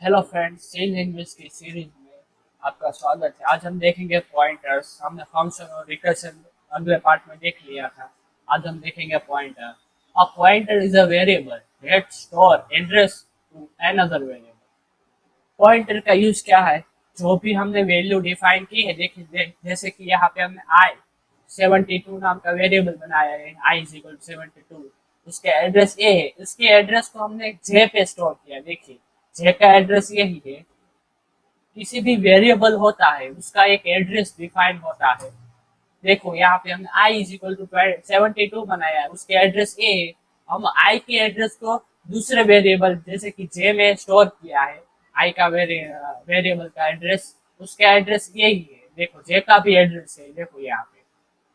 Hello friends, सी language की series में आपका स्वागत है। आज हम देखेंगे पॉइंटर्स। हमने फंक्शन और रिकर्शन अगले पार्ट में देख लिया था। आज हम देखेंगे pointer. A pointer is a variable that store address to another variable. Pointer का यूज क्या है? जो भी हमने वैल्यू डिफाइन की है, देखिए जैसे कि यहाँ पे हमने आई 72 नाम का वेरिएबल बनाया है, आई इज इक्वल टू 72। उसके एड्रेस ए है, उसके एड्रेस को हमने जे पे स्टोर किया। देखिए जे का एड्रेस यही है। किसी भी वेरिएबल होता है उसका एक एड्रेस डिफाइन होता है। देखो यहाँ पे हमने आई इज इक्वल टू 72 बनाया है, उसके एड्रेस ए है। हम आई के एड्रेस को दूसरे वेरिएबल जैसे कि जे में स्टोर किया है। आई का वेरिएबल का एड्रेस, उसका एड्रेस यही है। देखो जे का भी एड्रेस है। देखो यहाँ पे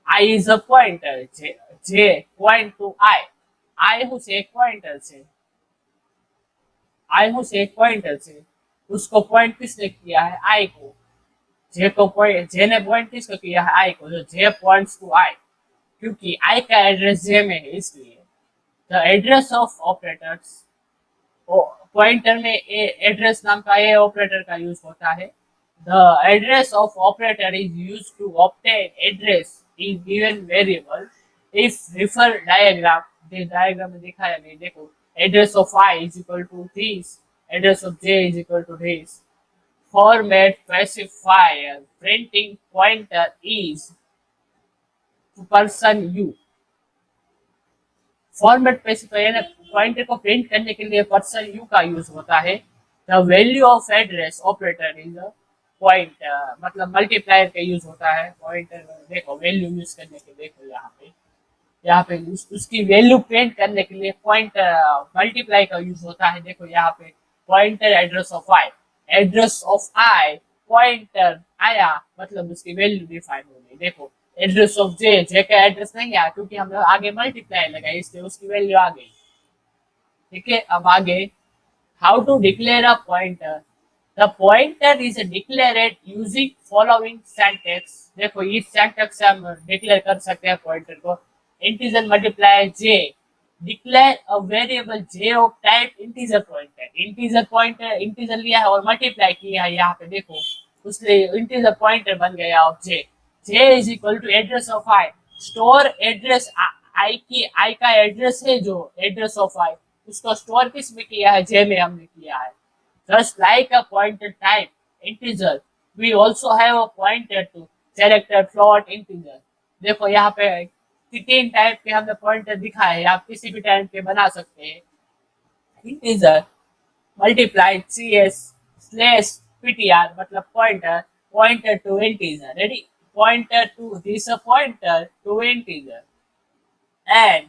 i is a pointer, j point to i. I हूँ से एक पॉइंटर से, आई हूँ से एक पॉइंटर से उसको पॉइंट किसने किया है? आई को। जे को पॉइंट, जे ने पॉइंट किसको किया है? आई को। जो जे पॉइंट्स टू आई, क्योंकि आई का एड्रेस जे में है इसलिए। The address of operators, pointer में एड्रेस नाम का ए ऑपरेटर का यूज होता है। The address of operator is use to obtain address in given variable if refer diagram. Diagram में दिखाया नहीं। देखो address of I is equal to this, address of J is equal to this. Format specifier printing pointer is percent U. Format specifier pointer को print करने के लिए percent you का use होता है। The value of address operator is pointer, मतलब multiplier का use होता है पॉइंटर। देखो वैल्यू यूज करने के, देखो यहाँ पे उसकी वैल्यू प्रिंट करने के लिए पॉइंटर मल्टीप्लाई का यूज होता है। देखो यहाँ पे pointer address of I, address of I pointer आया, मतलब उसकी वैल्यू डिफाइन हो गई। देखो एड्रेस ऑफ जे, जे का एड्रेस नहीं आया क्योंकि हमने आगे मल्टीप्लाई लगाई, इसलिए उसकी वैल्यू आ गई। ठीक है, अब आगे how to declare a pointer. The pointer is declared using following syntax. देखो इस सिंटैक्स से हम डिक्लेयर कर सकते हैं पॉइंटर को। Integer multiply J, declare a variable J of type integer pointer. Integer pointer, integer लिया है और मल्टीप्लाई किया है यहाँ पे। देखो उसने इंटीजर पॉइंटर बन गया of J. J is equal to address of I, store address I की, आई का एड्रेस है जो एड्रेस ऑफ आई, उसको स्टोर किस में किया है? जे में हमने किया है। Just like a pointer type integer, we also have a pointer to character float integer। देखो यहाँ पे तीन टाइप के हमने पॉइंटर दिखाए हैं, आप किसी भी टाइप के बना सकते हैं। Integer multiply cs slash ptr, मतलब pointer, pointer to integer. Ready, pointer to this a pointer to integer and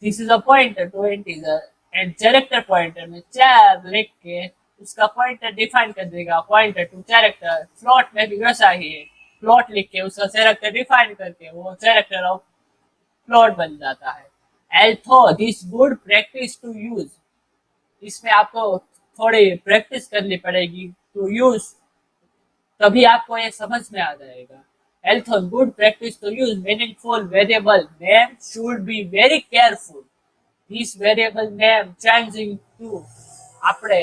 this is a pointer to integer and character pointer में चार लिख के उसका पॉइंटर डिफाइन कर देगा। पॉइंटर टू कैरेक्टर, फ्लोट में भी वैसा ही है। फ्लोट लिख के उसका कैरेक्टर डिफाइन करके वो कैरेक्टर ऑफ फ्लोट बन जाता है। Although this good practice to use, इसमें आपको थोड़ी प्रैक्टिस करनी पड़ेगी टू यूज, तभी आपको ये समझ में आ जाएगा। Although good practice to use meaningful variable name should be very careful. This variable name changing to, આપણે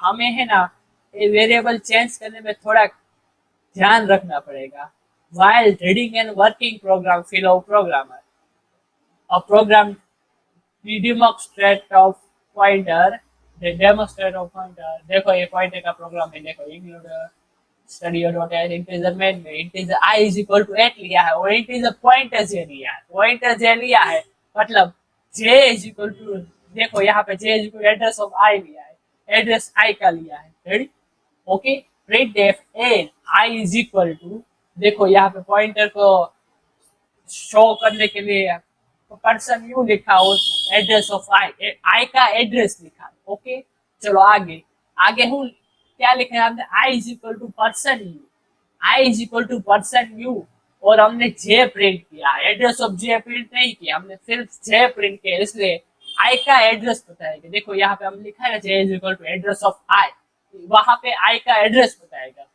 हमें है ना ये वेरिएबल चेंज करने में थोड़ा ध्यान रखना पड़ेगा। while reading and working program fellow programmer, a program demonstrate of pointer, the demonstrate of pointer। देखो ये पॉइंटर का प्रोग्राम है। देखो include study dot h integer main में integer i is equal to 8 लिया है और इंटीजर पॉइंटर जे लिया है, पॉइंटर जे लिया है, मतलब जे इज इक्वल टू, देखो यहाँ पे J is equal address of I लिया है, एड्रेस आई का लिया है। Ready, okay. Print def n I is equal to, देखो यहाँ पे पॉइंटर को शो करने के लिए पर्सन यू लिखा हो, एड्रेस ऑफ आई, आई का एड्रेस लिखा। ओके, चलो आगे। आगे हूँ क्या लिखे हैं हमने? I is equal to percent u, i is equal to percent u, और हमने जे प्रिंट किया, एड्रेस ऑफ जे प्रिंट नहीं किया, हमने सिर्फ जे प्रिंट किया, इसलिए आई का एड्रेस बताएगा। देखो यहाँ पे हम लिखा है j is equal to address of i, वहां पे आई का एड्रेस बताएगा।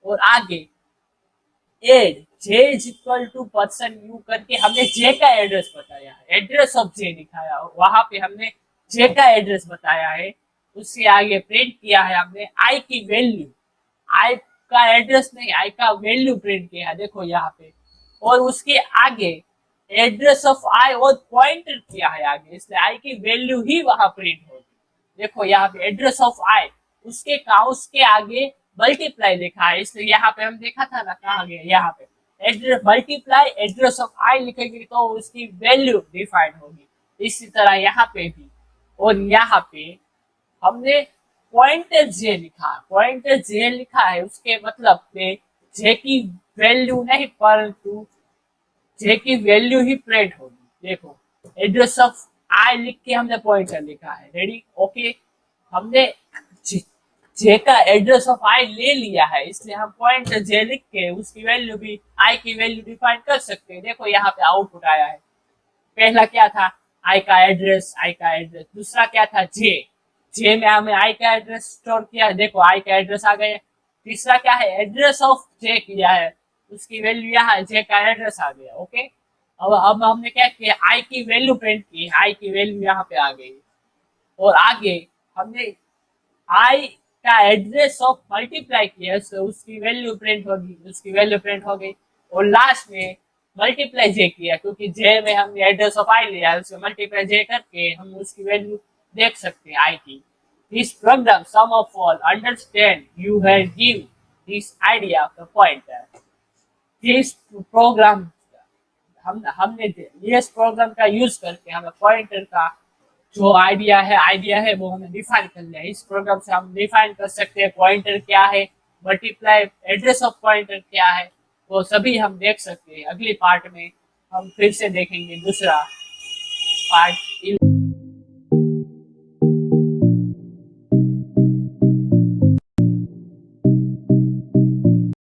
और आगे and j is equal to percent u करके हमने जे का एड्रेस बताया है, एड्रेस ऑफ जे दिखाया, वहां पे हमने जे का एड्रेस बताया है। उसके आगे प्रिंट किया है हमने आई की वैल्यू, आई का एड्रेस नहीं, आई का वैल्यू प्रिंट किया है, देखो यहाँ पे। और उसके आगे एड्रेस ऑफ आई और पॉइंटर किया है आगे, इसलिए आई की वैल्यू ही वहां प्रिंट होगी। देखो यहाँ पे एड्रेस ऑफ आई, उसके आगे मल्टीप्लाई लिखा है, इसलिए यहाँ पे हम देखा था ना, कहा गया यहाँ पे एड्रेस मल्टीप्लाई एड्रेस ऑफ आई लिखेंगे तो उसकी वैल्यू डिफाइंड होगी। इसी तरह यहाँ पे भी। और यहाँ पे हमने पॉइंटर जे लिखा है, पॉइंटर जे लिखा है उसके मतलब पे जे की वैल्यू नहीं परंतु जे की वैल्यू ही प्रिंट होगी। देखो एड्रेस ऑफ आई लिख के हमने पॉइंटर लिखा है, रेडी, ओके। हमने जे का एड्रेस ऑफ आई ले लिया है, इसलिए हम पॉइंटर जे लिख के उसकी वैल्यू भी आई की वैल्यू डिफाइन कर सकते हैं। देखो यहाँ पे आउटपुट आया है, पहला क्या था आई का एड्रेस, आई का एड्रेस। दूसरा क्या था जे, जे में हमें आई का एड्रेस स्टोर किया, देखो आई का एड्रेस आ गया। तीसरा क्या है एड्रेस ऑफ जे किया है, उसकी वैल्यू यहाँ जे का एड्रेस आ गया, ओके। अब हमने क्या किया आई की वैल्यू प्रिंट की, आई की वैल्यू यहाँ पे आ गई। और आगे हमने आई का एड्रेस ऑफ मल्टीप्लाई किया, तो उसकी वैल्यू प्रिंट होगी, उसकी वैल्यू प्रिंट हो गई। और लास्ट में मल्टीप्लाई जे किया, क्योंकि जे में हमने एड्रेस ऑफ आई लिया है, उसको मल्टीप्लाई जे करके हम उसकी वैल्यू देख सकते हैं आई की। This program some of all understand you have give this idea of the pointer. This program हमने इस प्रोग्राम का यूज करके हमें पॉइंटर का जो आइडिया है वो हमें डिफाइन कर लिया। इस प्रोग्राम से हम डिफाइन कर सकते हैं पॉइंटर क्या है, मल्टीप्लाई एड्रेस ऑफ पॉइंटर क्या है, वो सभी हम देख सकते हैं। अगली पार्ट में हम फिर से देखेंगे दूसरा पार्ट।